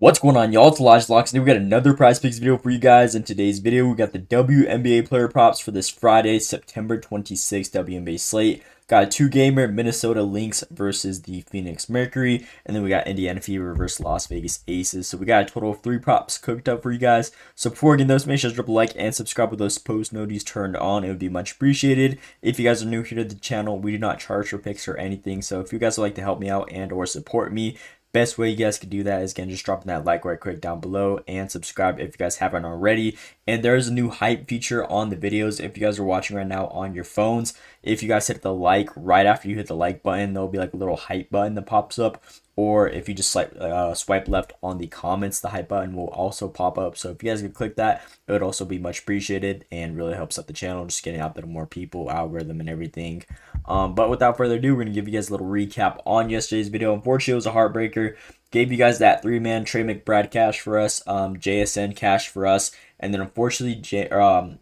What's going on, y'all? It's Elijah Locks, and we got another Prize Picks video for you guys. In today's video, we got the WNBA player props for this Friday, September 26th WNBA slate. Got a two-gamer, Minnesota Lynx versus the Phoenix Mercury, and then we got Indiana Fever versus Las Vegas Aces. So we got a total of 3 props cooked up for you guys. So before getting those, make sure to drop a like and subscribe with those post notifications turned on. It would be much appreciated. If you guys are new here to the channel, we do not charge for picks or anything. So if you guys would like to help me out and or support me, best way you guys can do that is, again, just dropping that like right quick down below and subscribe if you guys haven't already. And there's a new hype feature on the videos if you guys are watching right now on your phones. If you guys hit the like right after you hit the like button, there'll be like a little hype button that pops up. Or if you just swipe left on the comments, the hype button will also pop up. So if you guys could click that, it would also be much appreciated and really helps out the channel, just getting out there to more people, algorithm and everything. But without further ado, we're going to give you guys a little recap on yesterday's video. Unfortunately, it was a heartbreaker. Gave you guys that 3-man Trey McBride cash for us, JSN cash for us, and then unfortunately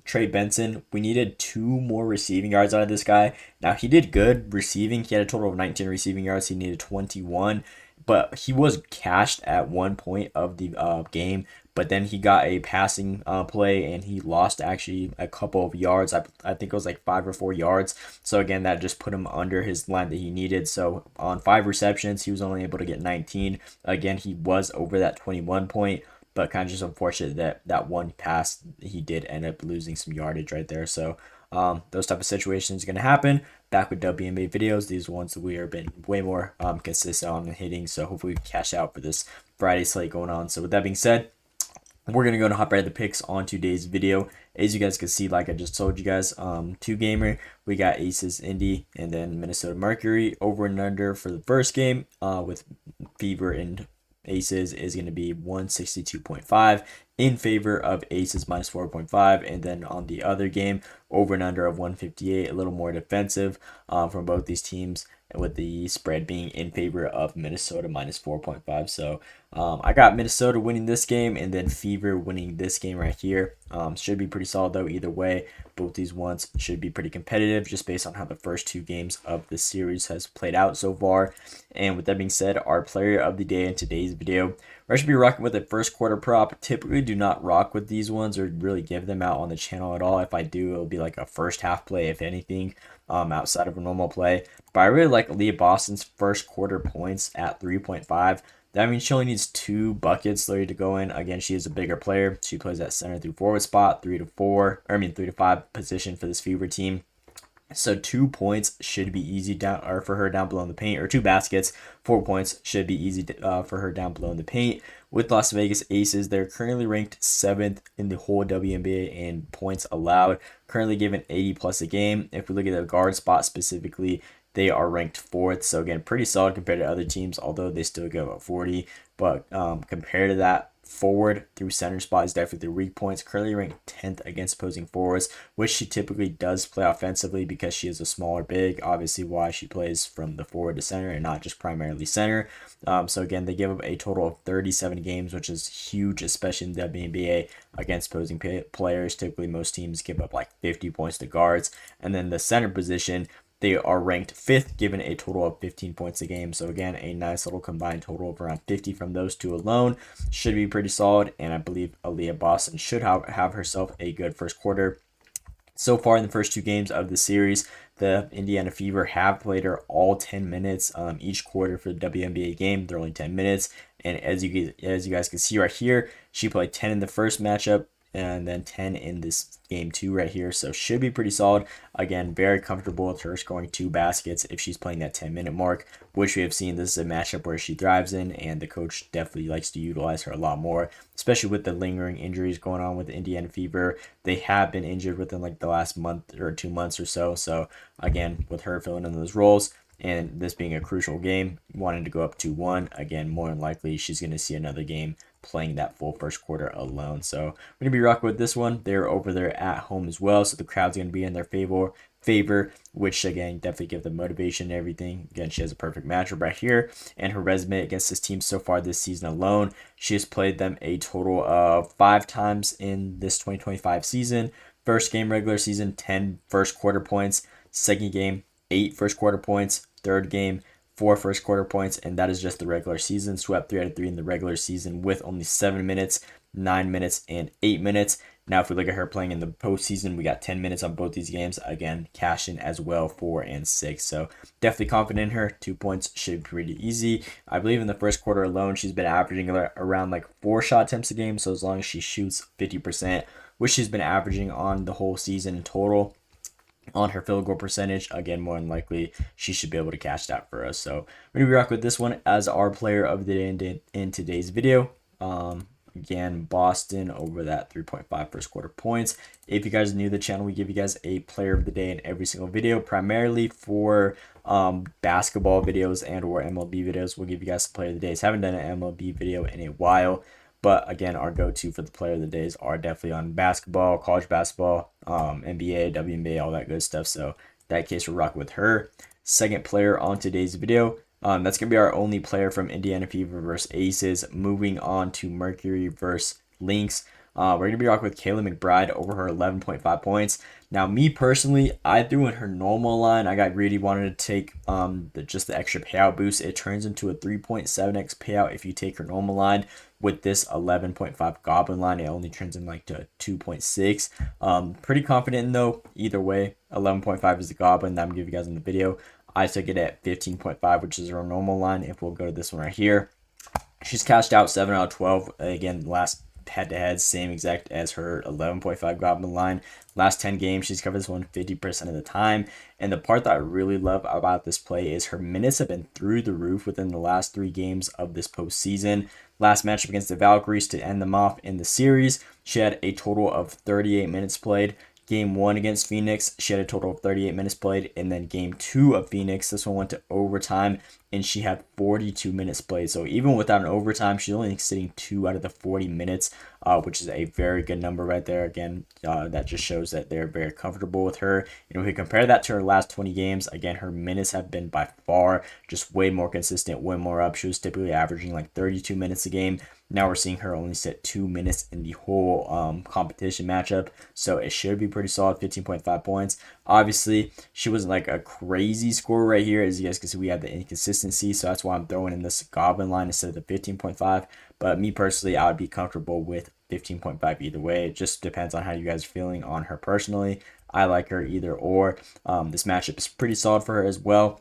Trey Benson, we needed 2 more receiving yards out of this guy. Now, he did good receiving. He had a total of 19 receiving yards. He needed 21, but he was cashed at one point of the game. But then he got a passing play, and he lost actually a couple of yards. I think it was like 5 or 4 yards. So again, that just put him under his line that he needed. So on 5 receptions, he was only able to get 19. Again, he was over that 21 point, but kind of just unfortunate that that one pass, he did end up losing some yardage right there. So those type of situations are going to happen. Back with WNBA videos, these ones that we have been way more consistent on hitting. So hopefully we cash out for this Friday slate going on. So with that being said, we're going to go and hop right at the picks on today's video. As you guys can see, like I just told you guys, 2-gamer, we got Aces, Indy, and then Minnesota Mercury. Over and under for the first game with Fever and Aces is going to be 162.5 in favor of Aces minus 4.5. And then on the other game, over and under of 158, a little more defensive from both these teams, with the spread being in favor of Minnesota minus 4.5. So I got Minnesota winning this game and then Fever winning this game right here. Should be pretty solid though either way. Both these ones should be pretty competitive just based on how the first 2 games of the series has played out so far. And with that being said, our player of the day in today's video, I should be rocking with a first quarter prop. Typically do not rock with these ones or really give them out on the channel at all. If I do, it'll be like a first half play, if anything, outside of a normal play. But I really like Aaliyah Boston's first quarter points at 3.5. That means she only needs 2 buckets ready to go in. Again, she is a bigger player. She plays that center through forward spot, 3 to 5 position for this Fever team. So 2 points should be easy down or for her down below in the paint, or 2 baskets. 4 points should be easy for her down below in the paint. With Las Vegas Aces, they're currently ranked 7th in the whole WNBA in points allowed, currently given 80 plus a game. If we look at the guard spot specifically, they are ranked 4th. So again, pretty solid compared to other teams, although they still give up 40. But compared to that, forward through center spot is definitely the weak points. Currently ranked 10th against opposing forwards, which she typically does play offensively because she is a smaller big. Obviously why she plays from the forward to center and not just primarily center. So again, they give up a total of 37 games, which is huge, especially in the WNBA against opposing players. Typically most teams give up like 50 points to guards. And then the center position, they are ranked 5th, given a total of 15 points a game. So again, a nice little combined total of around 50 from those 2 alone. Should be pretty solid, and I believe Aaliyah Boston should have herself a good first quarter. So far in the first 2 games of the series, the Indiana Fever have played her all 10 minutes each quarter for the WNBA game. They're only 10 minutes, and as you guys can see right here, she played 10 in the first matchup, and then 10 in this game 2 right here. So should be pretty solid. Again, very comfortable with her scoring 2 baskets if she's playing that 10-minute mark, which we have seen this is a matchup where she thrives in, and the coach definitely likes to utilize her a lot more, especially with the lingering injuries going on with the Indiana Fever. They have been injured within like the last month or 2 months or so. So again, with her filling in those roles, and this being a crucial game, wanting to go up 2-1, again, more than likely she's going to see another game playing that full first quarter alone. So we're going to be rocking with this one. They're over there at home as well, so the crowd's going to be in their favor, which again definitely give them motivation and everything. Again, she has a perfect matchup right here, and her resume against this team so far this season alone, she has played them a total of 5 times in this 2025 season. First game regular season, 10 first quarter points. Second game, 8 first quarter points. Third game, 4 first quarter points, and that is just the regular season. Swept 3 out of 3 in the regular season with only 7 minutes, 9 minutes, and 8 minutes. Now, if we look at her playing in the postseason, we got 10 minutes on both these games. Again, cash in as well, 4 and 6. So definitely confident in her. 2 points should be pretty easy. I believe in the first quarter alone, she's been averaging around like 4 shot attempts a game. So as long as she shoots 50%, which she's been averaging on the whole season in total, on her field goal percentage, again, more than likely she should be able to cash that for us. So we're gonna be rock with this one as our player of the day in today's video. Again, Boston over that 3.5 first quarter points. If you guys are new to the channel, we give you guys a player of the day in every single video, primarily for basketball videos and or MLB videos. We'll give you guys the player of the days. Haven't done an MLB video in a while, but again, our go-to for the player of the days are definitely on basketball, college basketball, NBA, WNBA, all that good stuff. So in that case, we're rocking with her. Second player on today's video. That's going to be our only player from Indiana Fever versus Aces. Moving on to Mercury versus Lynx. We're going to be rocking with Kayla McBride over her 11.5 points. Now, me personally, I threw in her normal line. I got greedy, wanted to take just the extra payout boost. It turns into a 3.7x payout if you take her normal line. With this 11.5 Goblin line, it only turns in like to 2.6. Pretty confident though, either way. 11.5 is the Goblin that I'm giving you guys in the video. I took it at 15.5, which is our normal line. If we'll go to this one right here, she's cashed out 7 out of 12. Again, last head-to-head, same exact as her 11.5 Goblin line. Last 10 games, she's covered this one 50% of the time. And the part that I really love about this play is her minutes have been through the roof within the last 3 games of this postseason. Last matchup against the Valkyries to end them off in the series, she had a total of 38 minutes played. Game 1 against Phoenix, she had a total of 38 minutes played. And then game 2 of Phoenix, this one went to overtime, and she had 42 minutes played. So even without an overtime, she's only sitting 2 out of the 40 minutes, which is a very good number right there. Again, that just shows that they're very comfortable with her. And if we compare that to her last 20 games, again, her minutes have been by far just way more consistent, way more up. She was typically averaging like 32 minutes a game. Now we're seeing her only sit 2 minutes in the whole competition matchup. So it should be pretty solid, 15.5 points. Obviously, she wasn't like a crazy score right here. As you guys can see, we have the inconsistency. So that's why I'm throwing in this Goblin line instead of the 15.5. But me personally, I would be comfortable with 15.5 either way. It just depends on how you guys are feeling on her personally. I like her either or. This matchup is pretty solid for her as well.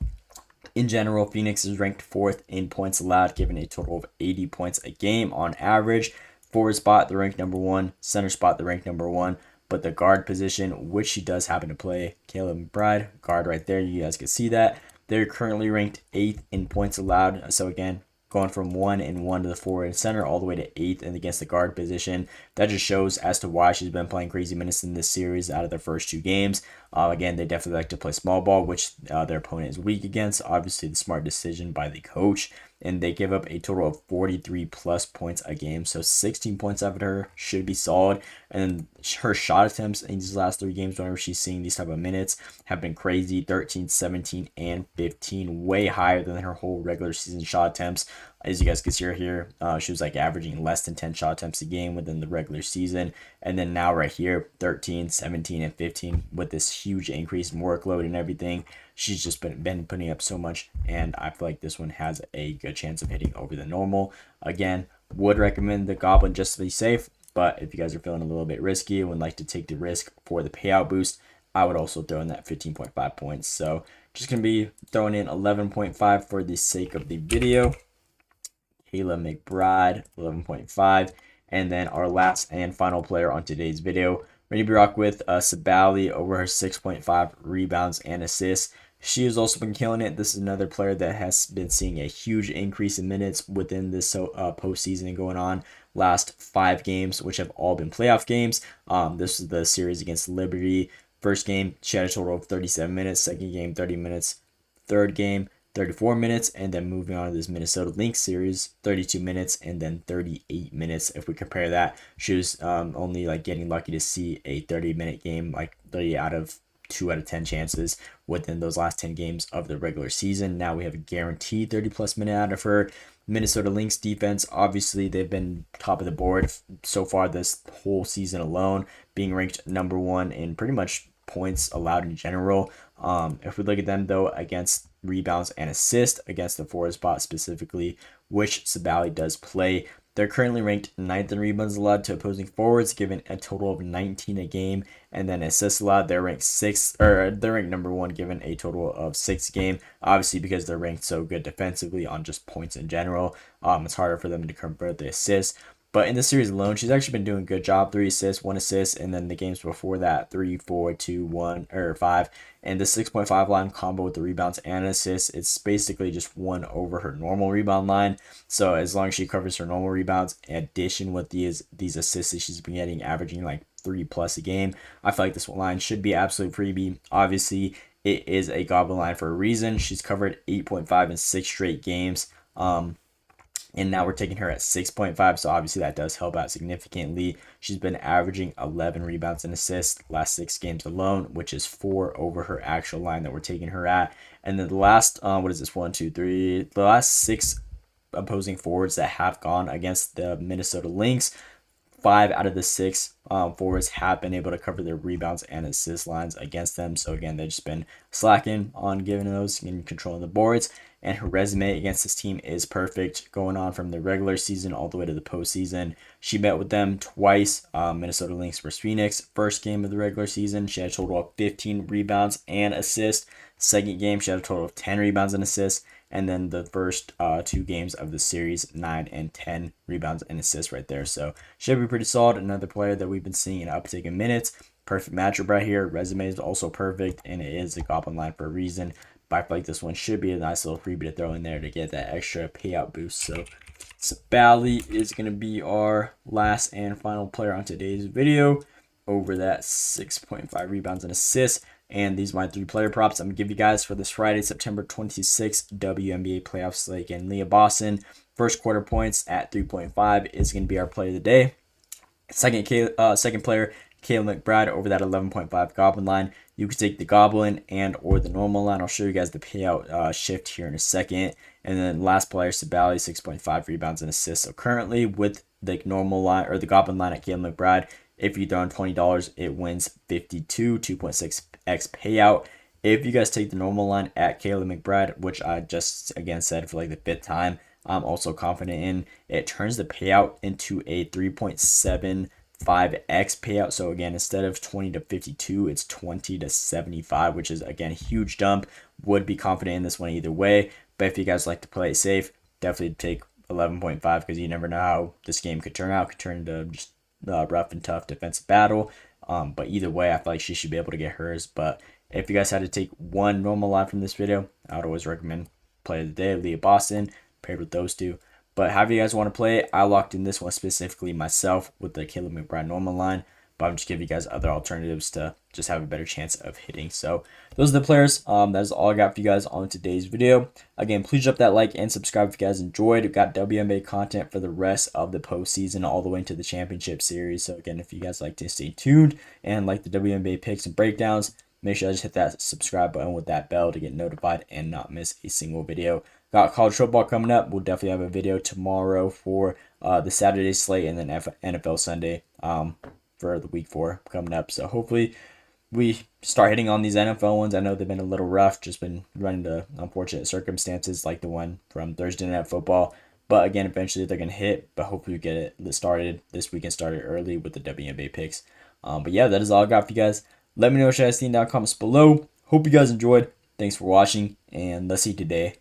In general, Phoenix is ranked 4th in points allowed, giving a total of 80 points a game on average. Forward spot, they're ranked number 1. Center spot, they're ranked number 1. But the guard position, which she does happen to play, Kayla McBride, guard right there, you guys can see that. They're currently ranked 8th in points allowed. So again, going from 1 and 1 to the forward and center all the way to 8th and against the guard position. That just shows as to why she's been playing crazy minutes in this series out of their first 2 games. Again, they definitely like to play small ball, which their opponent is weak against. Obviously, the smart decision by the coach. And they give up a total of 43 plus points a game. So 16 points out of her should be solid. And her shot attempts in these last 3 games, whenever she's seeing these type of minutes, have been crazy. 13, 17, and 15. Way higher than her whole regular season shot attempts. As you guys can see here, she was like averaging less than 10 shot attempts a game within the regular season. And then now right here, 13, 17, and 15 with this huge increase in workload and everything. She's just been putting up so much, and I feel like this one has a good chance of hitting over the normal. Again, would recommend the Goblin just to be safe, but if you guys are feeling a little bit risky and would like to take the risk for the payout boost, I would also throw in that 15.5 points. So just going to be throwing in 11.5 for the sake of the video. Kayla McBride, 11.5. And then our last and final player on today's video, we're going to be rock with Sabally over her 6.5 rebounds and assists. She has also been killing it. This is another player that has been seeing a huge increase in minutes within this postseason going on. Last 5 games, which have all been playoff games. This is the series against Liberty. First game, she had a total of 37 minutes. Second game, 30 minutes. Third game, 34 minutes, and then moving on to this Minnesota Lynx series, 32 minutes and then 38 minutes. If we compare that, she was only like getting lucky to see a 30-minute game, like 30 out of 2 out of 10 chances within those last 10 games of the regular season. Now we have a guaranteed 30+ minute out of her. Minnesota Lynx defense, obviously they've been top of the board so far this whole season alone, being ranked number 1 in pretty much points allowed in general. If we look at them though against rebounds, and assists against the forward spot specifically, which Sabally does play. They're currently ranked 9th in rebounds allowed to opposing forwards, given a total of 19 a game, and then assists allowed. They're ranked 6th, or they're ranked number 1, given a total of 6 a game. Obviously, because they're ranked so good defensively on just points in general, it's harder for them to convert the assists. But in this series alone, she's actually been doing a good job. 3 assists, 1 assist, and then the games before that, 3, 4, 2, 1, or 5. And the 6.5 line combo with the rebounds and assists, it's basically just 1 over her normal rebound line. So as long as she covers her normal rebounds, in addition with these assists that she's been getting, averaging like 3+ a game, I feel like this line should be absolute freebie. Obviously, it is a goblin line for a reason. She's covered 8.5 in 6 straight games. And now we're taking her at 6.5, so obviously that does help out significantly. She's been averaging 11 rebounds and assists last 6 games alone, which is 4 over her actual line that we're taking her at. And then the last, what is this, 1, 2, 3, the last 6 opposing forwards that have gone against the Minnesota Lynx, 5 out of the 6 forwards have been able to cover their rebounds and assist lines against them. So again, they've just been slacking on giving those and controlling the boards. And her resume against this team is perfect, going on from the regular season all the way to the postseason. She met with them twice, Minnesota Lynx versus Phoenix. First game of the regular season, she had a total of 15 rebounds and assists. Second game, she had a total of 10 rebounds and assists. And then the first 2 games of the series, 9 and 10 rebounds and assists right there. So should be pretty solid. Another player that we've been seeing an uptick in minutes. Perfect matchup right here. Resume is also perfect, and it is a goblin line for a reason. But I feel like this one should be a nice little freebie to throw in there to get that extra payout boost. So Sabally is going to be our last and final player on today's video over that 6.5 rebounds and assists. And these are my 3 player props I'm going to give you guys for this Friday, September 26th WNBA playoff slate. And Aaliyah Boston, first quarter points at 3.5 is going to be our play of the day. Second player, Kayla McBride over that 11.5 goblin line. You could take the goblin and or the normal line. I'll show you guys the payout shift here in a second. And then last player, Sabally, 6.5 rebounds and assists. So currently with the normal line or the goblin line at Kayla McBride, if you throw in $20, it wins 52, 2.6x payout. If you guys take the normal line at Kayla McBride, which I just again said for like the 5th time, I'm also confident in, it turns the payout into a 3.75x payout. So again, instead of 20 to 52, it's 20 to 75, which is again a huge dump. Would be confident in this one either way. But if you guys like to play it safe, definitely take 11.5 because you never know how this game could turn out. Could turn into just rough and tough defensive battle. But either way, I feel like she should be able to get hers. But if you guys had to take one normal line from this video, I would always recommend play of the day, Aaliyah Boston, paired with those 2. But however you guys want to play it, I locked in this one specifically myself with the Kayla McBride normal line. But I'm just giving you guys other alternatives to just have a better chance of hitting. So those are the players. That is all I got for you guys on today's video. Again, please drop that like and subscribe if you guys enjoyed. We've got WNBA content for the rest of the postseason all the way into the championship series. So again, if you guys like to stay tuned and like the WNBA picks and breakdowns, make sure to just hit that subscribe button with that bell to get notified and not miss a single video. Got college football coming up. We'll definitely have a video tomorrow for the Saturday slate and then NFL Sunday for the week 4 coming up. So hopefully we start hitting on these NFL ones. I know they've been a little rough, just been running into unfortunate circumstances like the one from Thursday Night Football. But again, eventually they're going to hit. But hopefully we get it started this weekend, started early with the WNBA picks. But yeah, that is all I got for you guys. Let me know what you guys think down in the comments below. Hope you guys enjoyed. Thanks for watching, and let's see today.